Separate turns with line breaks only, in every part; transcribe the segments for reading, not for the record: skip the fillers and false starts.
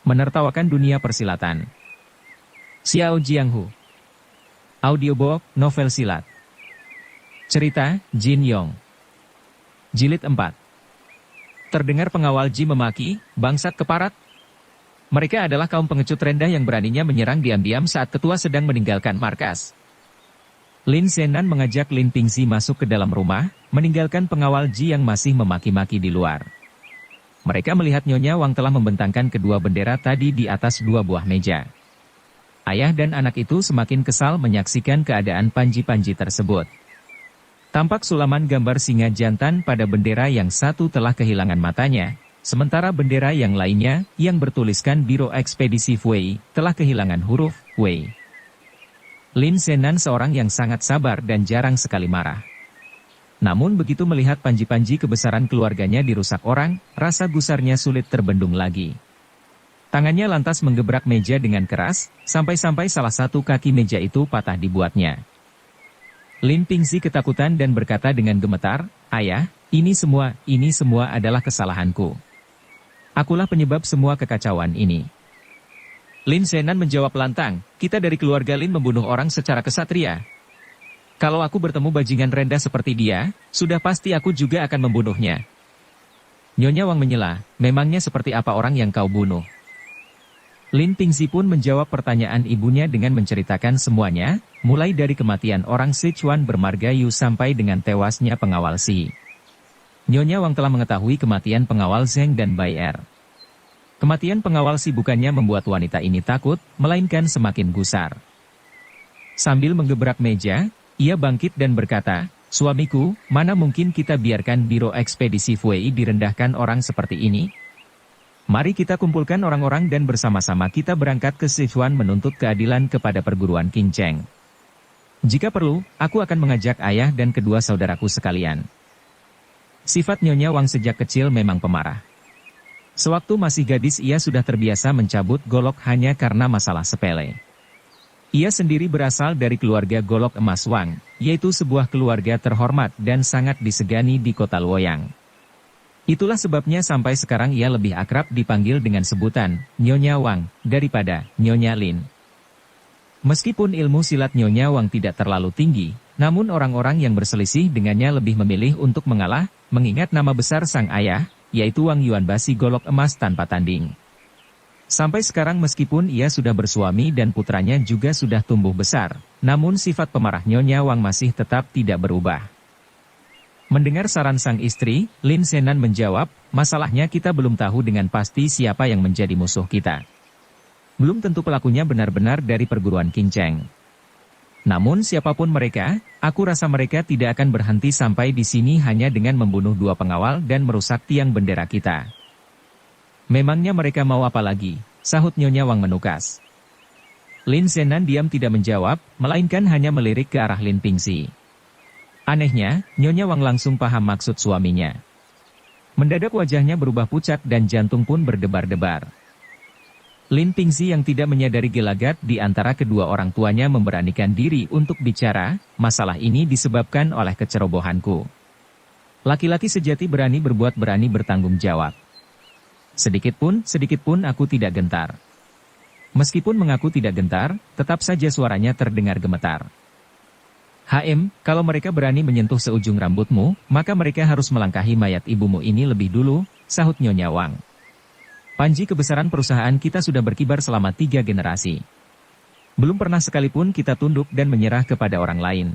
Menertawakan dunia persilatan. Xiao Jianghu. Audiobook, novel silat. Cerita, Jin Yong. Jilid 4. Terdengar pengawal Ji memaki, "Bangsat keparat." Mereka adalah kaum pengecut rendah yang beraninya menyerang diam-diam saat ketua sedang meninggalkan markas. Lin Zenan mengajak Lin Pingxi masuk ke dalam rumah, meninggalkan pengawal Ji yang masih memaki-maki di luar. Mereka melihat Nyonya Wang telah membentangkan kedua bendera tadi di atas dua buah meja. Ayah dan anak itu semakin kesal menyaksikan keadaan panji-panji tersebut. Tampak sulaman gambar singa jantan pada bendera yang satu telah kehilangan matanya, sementara bendera yang lainnya, yang bertuliskan Biro Ekspedisi Wei, telah kehilangan huruf Wei. Lin Zenan seorang yang sangat sabar dan jarang sekali marah. Namun begitu melihat panji-panji kebesaran keluarganya dirusak orang, rasa gusarnya sulit terbendung lagi. Tangannya lantas menggebrak meja dengan keras, sampai-sampai salah satu kaki meja itu patah dibuatnya. Lin Pingxi ketakutan dan berkata dengan gemetar, "Ayah, ini semua adalah kesalahanku. Akulah penyebab semua kekacauan ini." Lin Zenan menjawab lantang, "Kita dari keluarga Lin membunuh orang secara kesatria. Kalau aku bertemu bajingan rendah seperti dia, sudah pasti aku juga akan membunuhnya." Nyonya Wang menyela, "Memangnya seperti apa orang yang kau bunuh?" Lin Pingxi pun menjawab pertanyaan ibunya dengan menceritakan semuanya, mulai dari kematian orang Sichuan bermargayu sampai dengan tewasnya pengawal Si. Nyonya Wang telah mengetahui kematian pengawal Zheng dan Bai Er. Kematian pengawal Si bukannya membuat wanita ini takut, melainkan semakin gusar. Sambil menggebrak meja, ia bangkit dan berkata, "Suamiku, mana mungkin kita biarkan Biro Ekspedisi Wei direndahkan orang seperti ini? Mari kita kumpulkan orang-orang dan bersama-sama kita berangkat ke Sichuan menuntut keadilan kepada perguruan Qin Cheng. Jika perlu, aku akan mengajak ayah dan kedua saudaraku sekalian." Sifat Nyonya Wang sejak kecil memang pemarah. Sewaktu masih gadis ia sudah terbiasa mencabut golok hanya karena masalah sepele. Ia sendiri berasal dari keluarga Golok Emas Wang, yaitu sebuah keluarga terhormat dan sangat disegani di kota Luoyang. Itulah sebabnya sampai sekarang ia lebih akrab dipanggil dengan sebutan Nyonya Wang daripada Nyonya Lin. Meskipun ilmu silat Nyonya Wang tidak terlalu tinggi, namun orang-orang yang berselisih dengannya lebih memilih untuk mengalah, mengingat nama besar sang ayah, yaitu Wang Yuanbasi Golok Emas tanpa tanding. Sampai sekarang meskipun ia sudah bersuami dan putranya juga sudah tumbuh besar, namun sifat pemarah Nyonya Wang masih tetap tidak berubah. Mendengar saran sang istri, Lin Zenan menjawab, "Masalahnya kita belum tahu dengan pasti siapa yang menjadi musuh kita. Belum tentu pelakunya benar-benar dari perguruan Qin Cheng. Namun siapapun mereka, aku rasa mereka tidak akan berhenti sampai di sini hanya dengan membunuh dua pengawal dan merusak tiang bendera kita." "Memangnya mereka mau apa lagi?" sahut Nyonya Wang menukas. Lin Zenan diam tidak menjawab, melainkan hanya melirik ke arah Lin Pingxi. Anehnya, Nyonya Wang langsung paham maksud suaminya. Mendadak wajahnya berubah pucat dan jantung pun berdebar-debar. Lin Pingxi yang tidak menyadari gelagat di antara kedua orang tuanya memberanikan diri untuk bicara, "Masalah ini disebabkan oleh kecerobohanku. Laki-laki sejati berani berbuat, berani bertanggung jawab. Sedikit pun aku tidak gentar." Meskipun mengaku tidak gentar, tetap saja suaranya terdengar gemetar. Kalau mereka berani menyentuh seujung rambutmu, maka mereka harus melangkahi mayat ibumu ini lebih dulu," sahut Nyonya Wang. "Panji kebesaran perusahaan kita sudah berkibar selama 3 generasi. Belum pernah sekalipun kita tunduk dan menyerah kepada orang lain.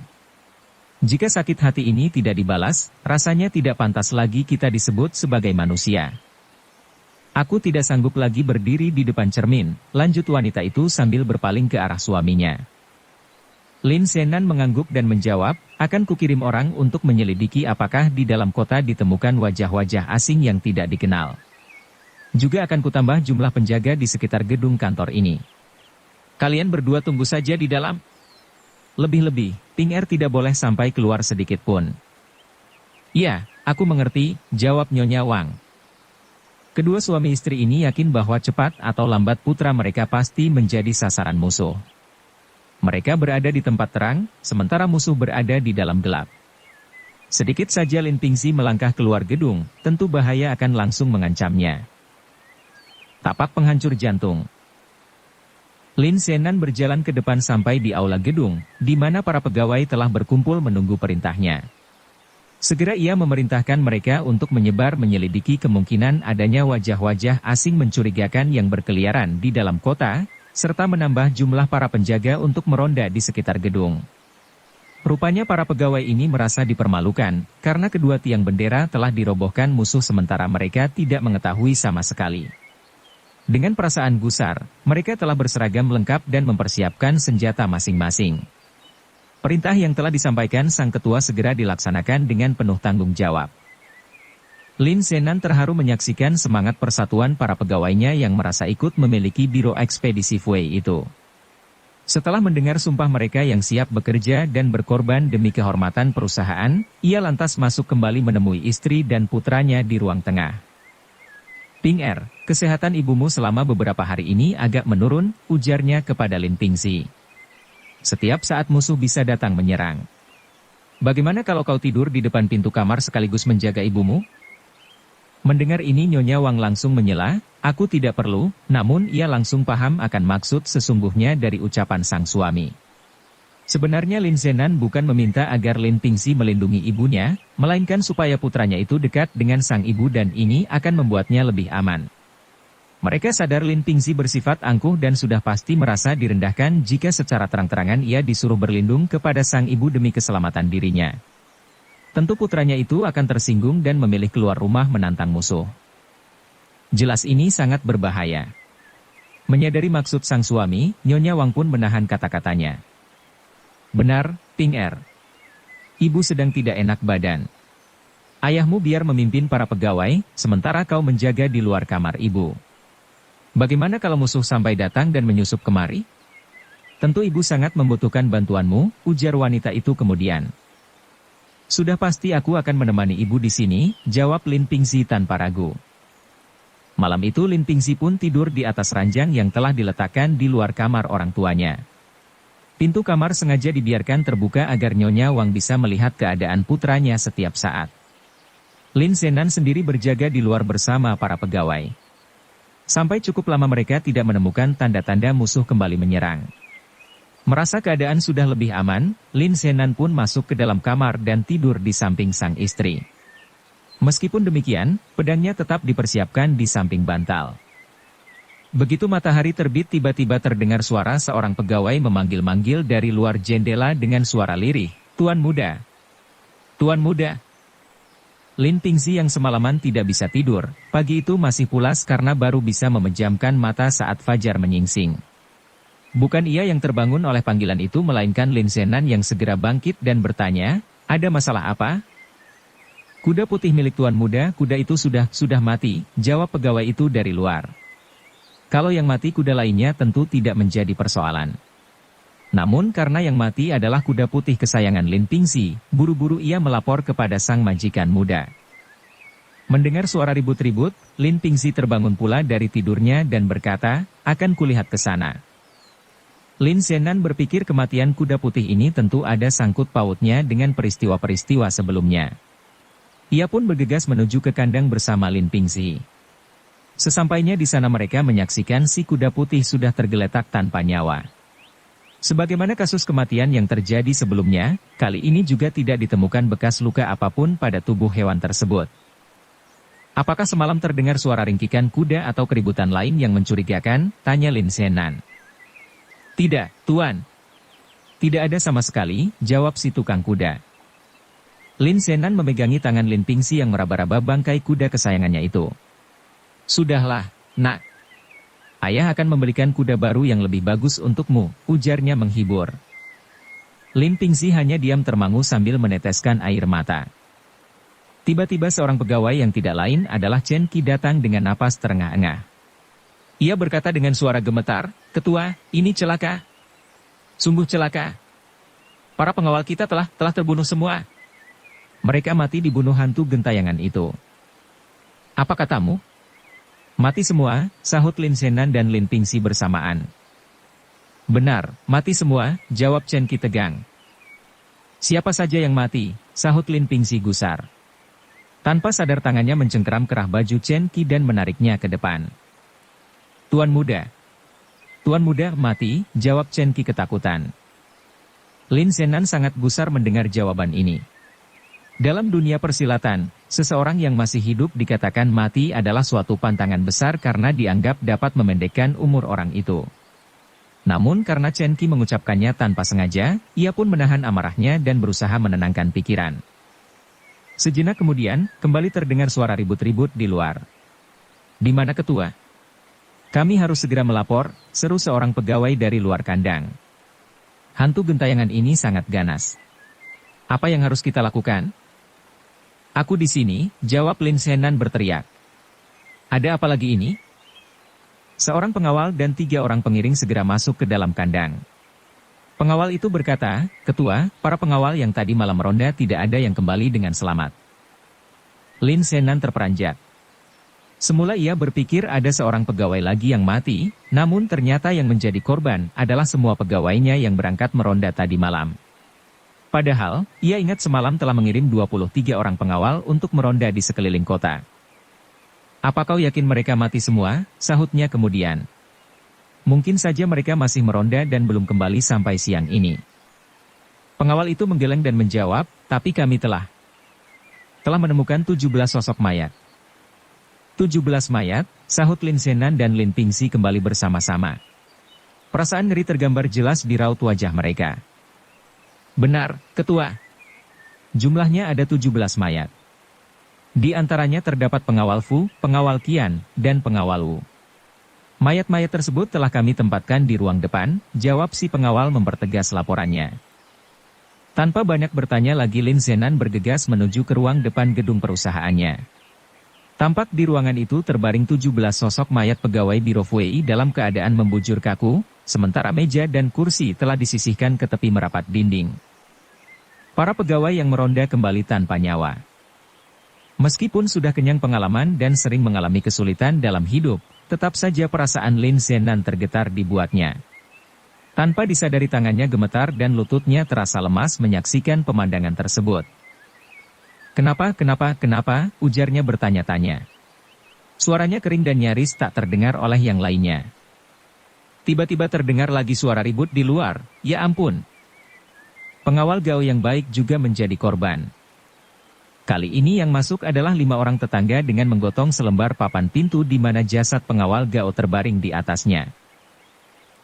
Jika sakit hati ini tidak dibalas, rasanya tidak pantas lagi kita disebut sebagai manusia." "Aku tidak sanggup lagi berdiri di depan cermin," lanjut wanita itu sambil berpaling ke arah suaminya. Lin Zenan mengangguk dan menjawab, "Akan kukirim orang untuk menyelidiki apakah di dalam kota ditemukan wajah-wajah asing yang tidak dikenal. Juga akan kutambah jumlah penjaga di sekitar gedung kantor ini. Kalian berdua tunggu saja di dalam. Lebih-lebih, Ping Er tidak boleh sampai keluar sedikit pun." "Ya, aku mengerti," jawab Nyonya Wang. Kedua suami istri ini yakin bahwa cepat atau lambat putra mereka pasti menjadi sasaran musuh. Mereka berada di tempat terang, sementara musuh berada di dalam gelap. Sedikit saja Lin Pingxi melangkah keluar gedung, tentu bahaya akan langsung mengancamnya. Tapak penghancur jantung. Lin Zenan berjalan ke depan sampai di aula gedung, di mana para pegawai telah berkumpul menunggu perintahnya. Segera ia memerintahkan mereka untuk menyebar menyelidiki kemungkinan adanya wajah-wajah asing mencurigakan yang berkeliaran di dalam kota, serta menambah jumlah para penjaga untuk meronda di sekitar gedung. Rupanya para pegawai ini merasa dipermalukan, karena kedua tiang bendera telah dirobohkan musuh sementara mereka tidak mengetahui sama sekali. Dengan perasaan gusar, mereka telah berseragam lengkap dan mempersiapkan senjata masing-masing. Perintah yang telah disampaikan sang ketua segera dilaksanakan dengan penuh tanggung jawab. Lin Zenan terharu menyaksikan semangat persatuan para pegawainya yang merasa ikut memiliki biro ekspedisi Fui itu. Setelah mendengar sumpah mereka yang siap bekerja dan berkorban demi kehormatan perusahaan, ia lantas masuk kembali menemui istri dan putranya di ruang tengah. Ping Er, kesehatan ibumu selama beberapa hari ini agak menurun, ujarnya kepada Lin Pingzi. Setiap saat musuh bisa datang menyerang. Bagaimana kalau kau tidur di depan pintu kamar sekaligus menjaga ibumu? Mendengar ini Nyonya Wang langsung menyela, aku tidak perlu, namun ia langsung paham akan maksud sesungguhnya dari ucapan sang suami. Sebenarnya Lin Zenan bukan meminta agar Lin Pingzi melindungi ibunya, melainkan supaya putranya itu dekat dengan sang ibu dan ini akan membuatnya lebih aman. Mereka sadar Lin Pingzi bersifat angkuh dan sudah pasti merasa direndahkan jika secara terang-terangan ia disuruh berlindung kepada sang ibu demi keselamatan dirinya. Tentu putranya itu akan tersinggung dan memilih keluar rumah menantang musuh. Jelas ini sangat berbahaya. Menyadari maksud sang suami, Nyonya Wang pun menahan kata-katanya. Benar, Ping Er. Ibu sedang tidak enak badan. Ayahmu biar memimpin para pegawai, sementara kau menjaga di luar kamar ibu. Bagaimana kalau musuh sampai datang dan menyusup kemari? Tentu ibu sangat membutuhkan bantuanmu, ujar wanita itu kemudian. Sudah pasti aku akan menemani ibu di sini, jawab Lin Pingzi tanpa ragu. Malam itu Lin Pingzi pun tidur di atas ranjang yang telah diletakkan di luar kamar orang tuanya. Pintu kamar sengaja dibiarkan terbuka agar Nyonya Wang bisa melihat keadaan putranya setiap saat. Lin Zenan sendiri berjaga di luar bersama para pegawai. Sampai cukup lama mereka tidak menemukan tanda-tanda musuh kembali menyerang. Merasa keadaan sudah lebih aman, Lin Zenan pun masuk ke dalam kamar dan tidur di samping sang istri. Meskipun demikian, pedangnya tetap dipersiapkan di samping bantal. Begitu matahari terbit tiba-tiba terdengar suara seorang pegawai memanggil-manggil dari luar jendela dengan suara lirih, "Tuan muda! Tuan muda!" Lin Pingzi yang semalaman tidak bisa tidur, pagi itu masih pulas karena baru bisa memejamkan mata saat fajar menyingsing. Bukan ia yang terbangun oleh panggilan itu melainkan Lin Zenan yang segera bangkit dan bertanya, "Ada masalah apa?" "Kuda putih milik tuan muda, kuda itu sudah mati," jawab pegawai itu dari luar. Kalau yang mati kuda lainnya tentu tidak menjadi persoalan. Namun karena yang mati adalah kuda putih kesayangan Lin Pingzi, buru-buru ia melapor kepada sang majikan muda. Mendengar suara ribut-ribut, Lin Pingzi terbangun pula dari tidurnya dan berkata, "Akan kulihat ke sana." Lin Zenan berpikir kematian kuda putih ini tentu ada sangkut pautnya dengan peristiwa-peristiwa sebelumnya. Ia pun bergegas menuju ke kandang bersama Lin Pingzi. Sesampainya di sana mereka menyaksikan si kuda putih sudah tergeletak tanpa nyawa. Sebagaimana kasus kematian yang terjadi sebelumnya, kali ini juga tidak ditemukan bekas luka apapun pada tubuh hewan tersebut. "Apakah semalam terdengar suara ringkikan kuda atau keributan lain yang mencurigakan?" tanya Lin Zenan. "Tidak, Tuan. Tidak ada sama sekali," jawab si tukang kuda. Lin Zenan memegangi tangan Lin Pingzi yang meraba-raba bangkai kuda kesayangannya itu. "Sudahlah, nak. Ayah akan memberikan kuda baru yang lebih bagus untukmu," ujarnya menghibur. Lin Pingzi hanya diam termangu sambil meneteskan air mata. Tiba-tiba seorang pegawai yang tidak lain adalah Chen Qi datang dengan napas terengah-engah. Ia berkata dengan suara gemetar, "Ketua, ini celaka. Sungguh celaka. Para pengawal kita telah terbunuh semua. Mereka mati dibunuh hantu gentayangan itu." "Apa katamu?" "Mati semua," sahut Lin Zenan dan Lin Pingzi bersamaan. "Benar, mati semua," jawab Chen Qi tegang. "Siapa saja yang mati?" sahut Lin Pingzi gusar. Tanpa sadar tangannya mencengkeram kerah baju Chen Qi dan menariknya ke depan. Tuan muda. Tuan muda mati, jawab Chen Qi ketakutan. Lin Zenan sangat gusar mendengar jawaban ini. Dalam dunia persilatan, seseorang yang masih hidup dikatakan mati adalah suatu pantangan besar karena dianggap dapat memendekkan umur orang itu. Namun karena Chen Qi mengucapkannya tanpa sengaja, ia pun menahan amarahnya dan berusaha menenangkan pikiran. Sejenak kemudian, kembali terdengar suara ribut-ribut di luar. Di mana ketua? Kami harus segera melapor, seru seorang pegawai dari luar kandang. Hantu gentayangan ini sangat ganas. Apa yang harus kita lakukan? Aku di sini, jawab Lin Zenan berteriak. Ada apa lagi ini? Seorang pengawal dan 3 orang pengiring segera masuk ke dalam kandang. Pengawal itu berkata, Ketua, para pengawal yang tadi malam ronda tidak ada yang kembali dengan selamat. Lin Zenan terperanjat. Semula ia berpikir ada seorang pegawai lagi yang mati, namun ternyata yang menjadi korban adalah semua pegawainya yang berangkat meronda tadi malam. Padahal, ia ingat semalam telah mengirim 23 orang pengawal untuk meronda di sekeliling kota. Apa kau yakin mereka mati semua? Sahutnya kemudian. Mungkin saja mereka masih meronda dan belum kembali sampai siang ini. Pengawal itu menggeleng dan menjawab, tapi kami telah menemukan 17 sosok mayat. 17 mayat, sahut Lin Zenan dan Lin Pingxi kembali bersama-sama. Perasaan ngeri tergambar jelas di raut wajah mereka. Benar, Ketua. Jumlahnya ada 17 mayat. Di antaranya terdapat pengawal Fu, pengawal Qian, dan pengawal Wu. Mayat-mayat tersebut telah kami tempatkan di ruang depan, jawab si pengawal mempertegas laporannya. Tanpa banyak bertanya lagi Lin Zenan bergegas menuju ke ruang depan gedung perusahaannya. Tampak di ruangan itu terbaring 17 sosok mayat pegawai Biro Fui dalam keadaan membujur kaku, sementara meja dan kursi telah disisihkan ke tepi merapat dinding. Para pegawai yang meronda kembali tanpa nyawa. Meskipun sudah kenyang pengalaman dan sering mengalami kesulitan dalam hidup, tetap saja perasaan Lin Zenan tergetar dibuatnya. Tanpa disadari tangannya gemetar dan lututnya terasa lemas menyaksikan pemandangan tersebut. Kenapa, ujarnya bertanya-tanya. Suaranya kering dan nyaris tak terdengar oleh yang lainnya. Tiba-tiba terdengar lagi suara ribut di luar, ya ampun. Pengawal Gao yang baik juga menjadi korban. Kali ini yang masuk adalah 5 orang tetangga dengan menggotong selembar papan pintu di mana jasad pengawal Gao terbaring di atasnya.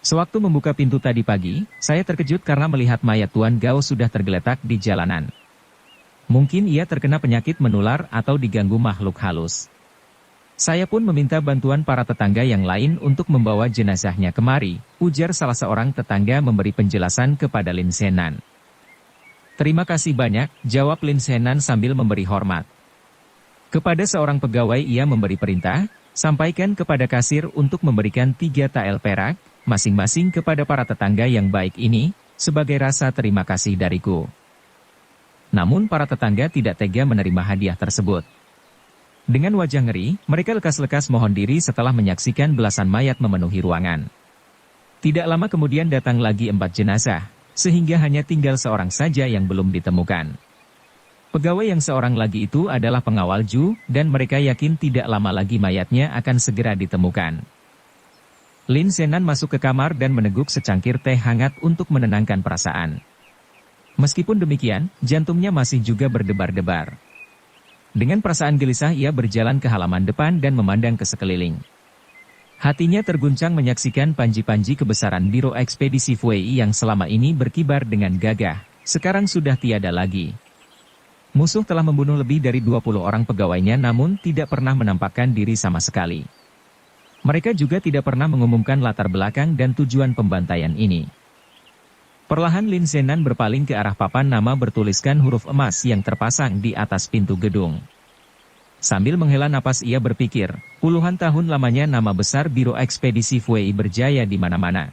Sewaktu membuka pintu tadi pagi, saya terkejut karena melihat mayat Tuan Gao sudah tergeletak di jalanan. Mungkin ia terkena penyakit menular atau diganggu makhluk halus. Saya pun meminta bantuan para tetangga yang lain untuk membawa jenazahnya kemari, ujar salah seorang tetangga memberi penjelasan kepada Lin Zenan. Terima kasih banyak, jawab Lin Zenan sambil memberi hormat. Kepada seorang pegawai ia memberi perintah, sampaikan kepada kasir untuk memberikan 3 tael perak, masing-masing kepada para tetangga yang baik ini, sebagai rasa terima kasih dariku. Namun para tetangga tidak tega menerima hadiah tersebut. Dengan wajah ngeri, mereka lekas-lekas mohon diri setelah menyaksikan belasan mayat memenuhi ruangan. Tidak lama kemudian datang lagi 4 jenazah, sehingga hanya tinggal seorang saja yang belum ditemukan. Pegawai yang seorang lagi itu adalah pengawal Ju, dan mereka yakin tidak lama lagi mayatnya akan segera ditemukan. Lin Zenan masuk ke kamar dan meneguk secangkir teh hangat untuk menenangkan perasaan. Meskipun demikian, jantungnya masih juga berdebar-debar. Dengan perasaan gelisah ia berjalan ke halaman depan dan memandang ke sekeliling. Hatinya terguncang menyaksikan panji-panji kebesaran Biro Ekspedisi Fui yang selama ini berkibar dengan gagah, sekarang sudah tiada lagi. Musuh telah membunuh lebih dari 20 orang pegawainya namun tidak pernah menampakkan diri sama sekali. Mereka juga tidak pernah mengumumkan latar belakang dan tujuan pembantaian ini. Perlahan Lin Zenan berpaling ke arah papan nama bertuliskan huruf emas yang terpasang di atas pintu gedung. Sambil menghela napas ia berpikir, puluhan tahun lamanya nama besar Biro Ekspedisi Fui berjaya di mana-mana.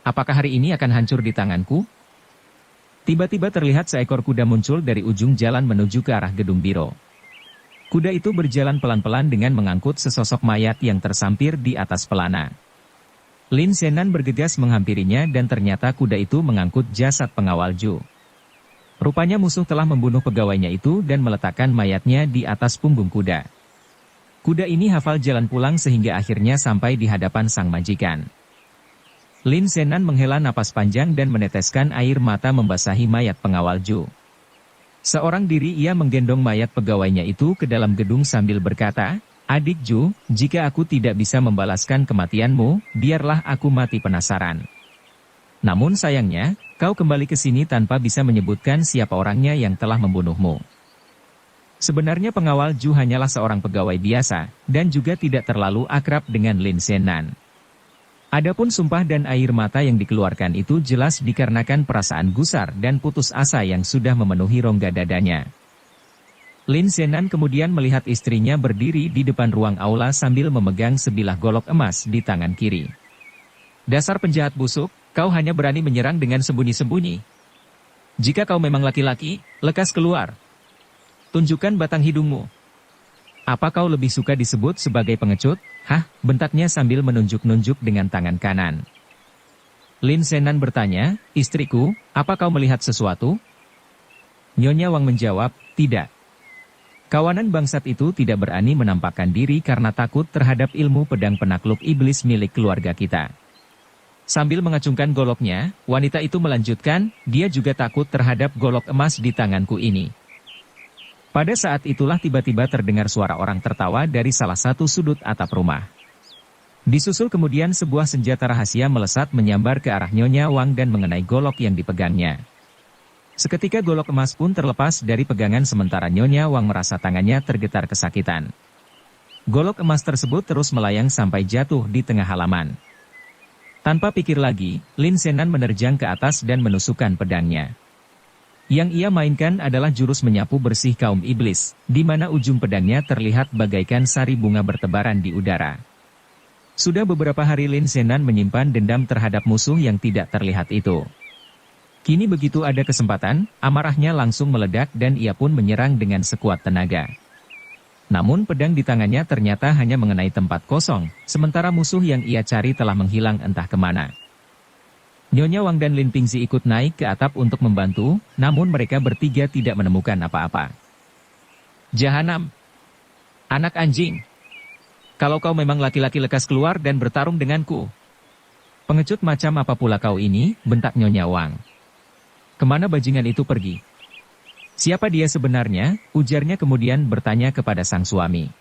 Apakah hari ini akan hancur di tanganku? Tiba-tiba terlihat seekor kuda muncul dari ujung jalan menuju ke arah gedung biro. Kuda itu berjalan pelan-pelan dengan mengangkut sesosok mayat yang tersampir di atas pelana. Lin Zenan bergegas menghampirinya dan ternyata kuda itu mengangkut jasad pengawal Ju. Rupanya musuh telah membunuh pegawainya itu dan meletakkan mayatnya di atas punggung kuda. Kuda ini hafal jalan pulang sehingga akhirnya sampai di hadapan sang majikan. Lin Zenan menghela napas panjang dan meneteskan air mata membasahi mayat pengawal Ju. Seorang diri ia menggendong mayat pegawainya itu ke dalam gedung sambil berkata, "Adik Ju, jika aku tidak bisa membalaskan kematianmu, biarlah aku mati penasaran. Namun sayangnya, kau kembali ke sini tanpa bisa menyebutkan siapa orangnya yang telah membunuhmu." Sebenarnya pengawal Ju hanyalah seorang pegawai biasa, dan juga tidak terlalu akrab dengan Lin Zenan. Adapun sumpah dan air mata yang dikeluarkan itu jelas dikarenakan perasaan gusar dan putus asa yang sudah memenuhi rongga dadanya. Lin Zenan kemudian melihat istrinya berdiri di depan ruang aula sambil memegang sebilah golok emas di tangan kiri. "Dasar penjahat busuk, kau hanya berani menyerang dengan sembunyi-sembunyi. Jika kau memang laki-laki, lekas keluar. Tunjukkan batang hidungmu. Apa kau lebih suka disebut sebagai pengecut?" "Hah?" bentaknya sambil menunjuk-nunjuk dengan tangan kanan. Lin Zenan bertanya, "Istriku, apa kau melihat sesuatu?" Nyonya Wang menjawab, "Tidak." Kawanan bangsat itu tidak berani menampakkan diri karena takut terhadap ilmu pedang penakluk iblis milik keluarga kita. Sambil mengacungkan goloknya, wanita itu melanjutkan, "Dia juga takut terhadap golok emas di tanganku ini." Pada saat itulah tiba-tiba terdengar suara orang tertawa dari salah satu sudut atap rumah. Disusul kemudian sebuah senjata rahasia melesat menyambar ke arah Nyonya Wang dan mengenai golok yang dipegangnya. Seketika golok emas pun terlepas dari pegangan sementara Nyonya Wang merasa tangannya tergetar kesakitan. Golok emas tersebut terus melayang sampai jatuh di tengah halaman. Tanpa pikir lagi, Lin Zenan menerjang ke atas dan menusukkan pedangnya. Yang ia mainkan adalah jurus menyapu bersih kaum iblis, di mana ujung pedangnya terlihat bagaikan sari bunga bertebaran di udara. Sudah beberapa hari Lin Zenan menyimpan dendam terhadap musuh yang tidak terlihat itu. Kini begitu ada kesempatan, amarahnya langsung meledak dan ia pun menyerang dengan sekuat tenaga. Namun pedang di tangannya ternyata hanya mengenai tempat kosong, sementara musuh yang ia cari telah menghilang entah kemana. Nyonya Wang dan Lin Pingzi ikut naik ke atap untuk membantu, namun mereka bertiga tidak menemukan apa-apa. "Jahanam! Anak anjing! Kalau kau memang laki-laki lekas keluar dan bertarung denganku." "Pengecut macam apa pula kau ini?" bentak Nyonya Wang. "Kemana bajingan itu pergi?" "Siapa dia sebenarnya?" ujarnya kemudian bertanya kepada sang suami.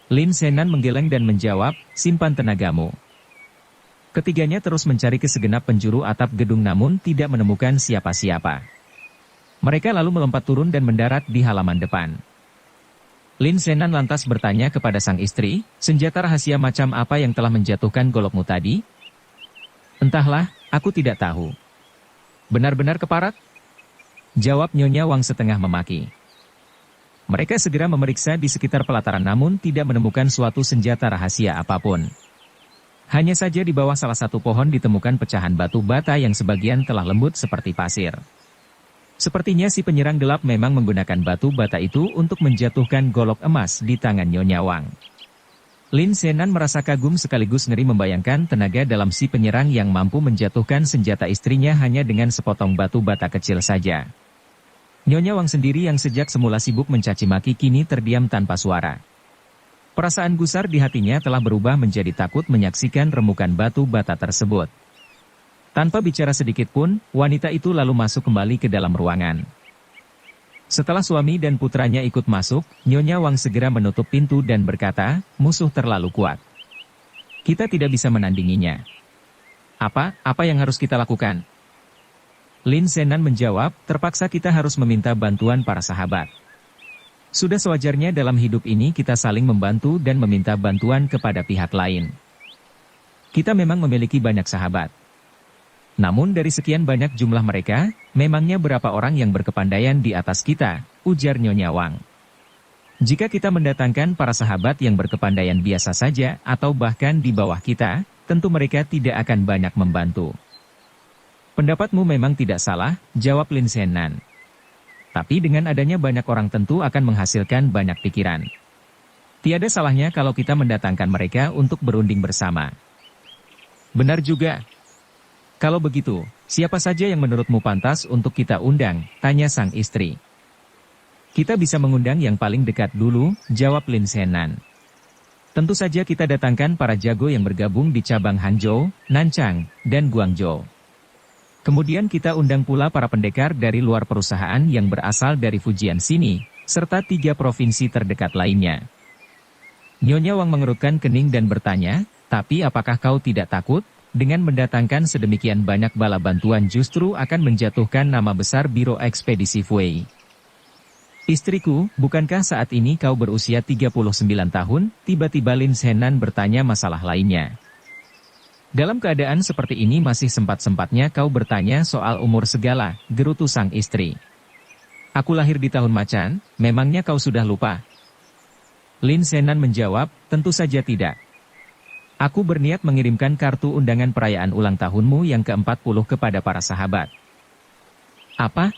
Lin Zenan menggeleng dan menjawab, "Simpan tenagamu." Ketiganya terus mencari ke segenap penjuru atap gedung namun tidak menemukan siapa-siapa. Mereka lalu melompat turun dan mendarat di halaman depan. Lin Zenan lantas bertanya kepada sang istri, "Senjata rahasia macam apa yang telah menjatuhkan golokmu tadi?" "Entahlah, aku tidak tahu." "Benar-benar keparat?" jawab Nyonya Wang setengah memaki. Mereka segera memeriksa di sekitar pelataran namun tidak menemukan suatu senjata rahasia apapun. Hanya saja di bawah salah satu pohon ditemukan pecahan batu bata yang sebagian telah lembut seperti pasir. Sepertinya si penyerang gelap memang menggunakan batu bata itu untuk menjatuhkan golok emas di tangan Nyonya Wang. Lin Zenan merasa kagum sekaligus ngeri membayangkan tenaga dalam si penyerang yang mampu menjatuhkan senjata istrinya hanya dengan sepotong batu bata kecil saja. Nyonya Wang sendiri yang sejak semula sibuk mencaci maki kini terdiam tanpa suara. Perasaan gusar di hatinya telah berubah menjadi takut menyaksikan remukan batu bata tersebut. Tanpa bicara sedikit pun, wanita itu lalu masuk kembali ke dalam ruangan. Setelah suami dan putranya ikut masuk, Nyonya Wang segera menutup pintu dan berkata, "Musuh terlalu kuat. Kita tidak bisa menandinginya." Apa yang harus kita lakukan?" Lin Zenan menjawab, "Terpaksa kita harus meminta bantuan para sahabat. Sudah sewajarnya dalam hidup ini kita saling membantu dan meminta bantuan kepada pihak lain. Kita memang memiliki banyak sahabat. Namun dari sekian banyak jumlah mereka, memangnya berapa orang yang berkepandaian di atas kita?" ujar Nyonya Wang. "Jika kita mendatangkan para sahabat yang berkepandaian biasa saja atau bahkan di bawah kita, tentu mereka tidak akan banyak membantu." "Pendapatmu memang tidak salah," jawab Lin Zenan. "Tapi dengan adanya banyak orang tentu akan menghasilkan banyak pikiran. Tiada salahnya kalau kita mendatangkan mereka untuk berunding bersama." "Benar juga. Kalau begitu, siapa saja yang menurutmu pantas untuk kita undang?" tanya sang istri. "Kita bisa mengundang yang paling dekat dulu," jawab Lin Zenan. Tentu saja kita datangkan para jago yang bergabung di cabang Hangzhou, Nanchang, dan Guangzhou. Kemudian kita undang pula para pendekar dari luar perusahaan yang berasal dari Fujian sini, serta 3 provinsi terdekat lainnya. Nyonya Wang mengerutkan kening dan bertanya, tapi apakah kau tidak takut? Dengan mendatangkan sedemikian banyak bala bantuan justru akan menjatuhkan nama besar Biro Ekspedisi Fui. Istriku, bukankah saat ini kau berusia 39 tahun? Tiba-tiba Lin Shenan bertanya masalah lainnya. Dalam keadaan seperti ini masih sempat-sempatnya kau bertanya soal umur segala, gerutu sang istri. Aku lahir di tahun macan, memangnya kau sudah lupa? Lin Shenan menjawab, tentu saja tidak. Aku berniat mengirimkan kartu undangan perayaan ulang tahunmu yang ke-40 kepada para sahabat. Apa?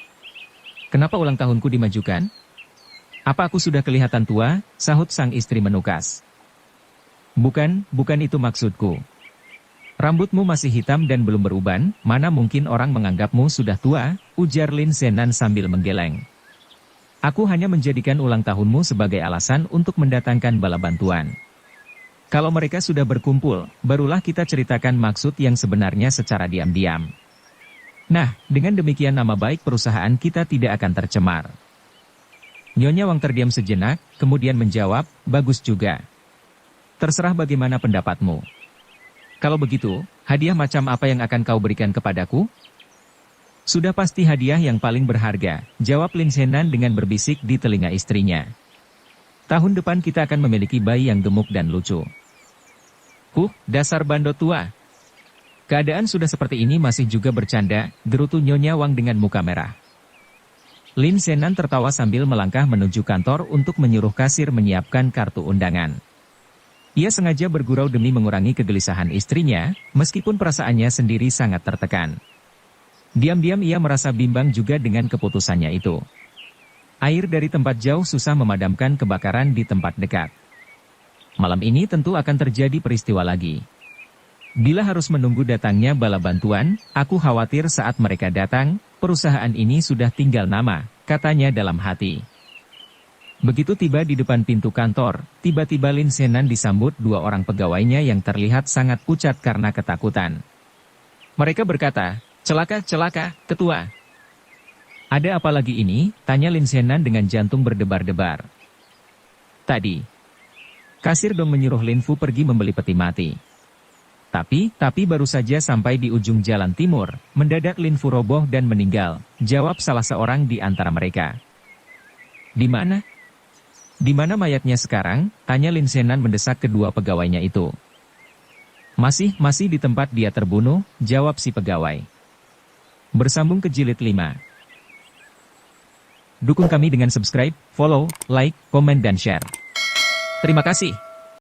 Kenapa ulang tahunku dimajukan? Apa aku sudah kelihatan tua? Sahut sang istri menukas. Bukan itu maksudku. Rambutmu masih hitam dan belum beruban, mana mungkin orang menganggapmu sudah tua, ujar Lin Shenan sambil menggeleng. Aku hanya menjadikan ulang tahunmu sebagai alasan untuk mendatangkan bala bantuan. Kalau mereka sudah berkumpul, barulah kita ceritakan maksud yang sebenarnya secara diam-diam. Nah, dengan demikian nama baik perusahaan kita tidak akan tercemar. Nyonya Wang terdiam sejenak, kemudian menjawab, bagus juga. Terserah bagaimana pendapatmu. Kalau begitu, hadiah macam apa yang akan kau berikan kepadaku? Sudah pasti hadiah yang paling berharga, jawab Lin Shenan dengan berbisik di telinga istrinya. Tahun depan kita akan memiliki bayi yang gemuk dan lucu. Dasar bandot tua. Keadaan sudah seperti ini masih juga bercanda, gerutu Nyonya Wang dengan muka merah. Lin Shenan tertawa sambil melangkah menuju kantor untuk menyuruh kasir menyiapkan kartu undangan. Ia sengaja bergurau demi mengurangi kegelisahan istrinya, meskipun perasaannya sendiri sangat tertekan. Diam-diam ia merasa bimbang juga dengan keputusannya itu. Air dari tempat jauh susah memadamkan kebakaran di tempat dekat. Malam ini tentu akan terjadi peristiwa lagi. Bila harus menunggu datangnya bala bantuan, aku khawatir saat mereka datang, perusahaan ini sudah tinggal nama, katanya dalam hati. Begitu tiba di depan pintu kantor, tiba-tiba Lin Shenan disambut 2 orang pegawainya yang terlihat sangat pucat karena ketakutan. Mereka berkata, celaka, ketua. Ada apa lagi ini? Tanya Lin Shenan dengan jantung berdebar-debar. Tadi, kasir dong menyuruh Lin Fu pergi membeli peti mati. Tapi baru saja sampai di ujung jalan timur, mendadak Lin Fu roboh dan meninggal, jawab salah seorang di antara mereka. Di mana? Di mana mayatnya sekarang? Tanya Lin Shenan mendesak kedua pegawainya itu. Masih di tempat dia terbunuh, jawab si pegawai. Bersambung ke jilid 5. Dukung kami dengan subscribe, follow, like, komen dan share. Terima kasih.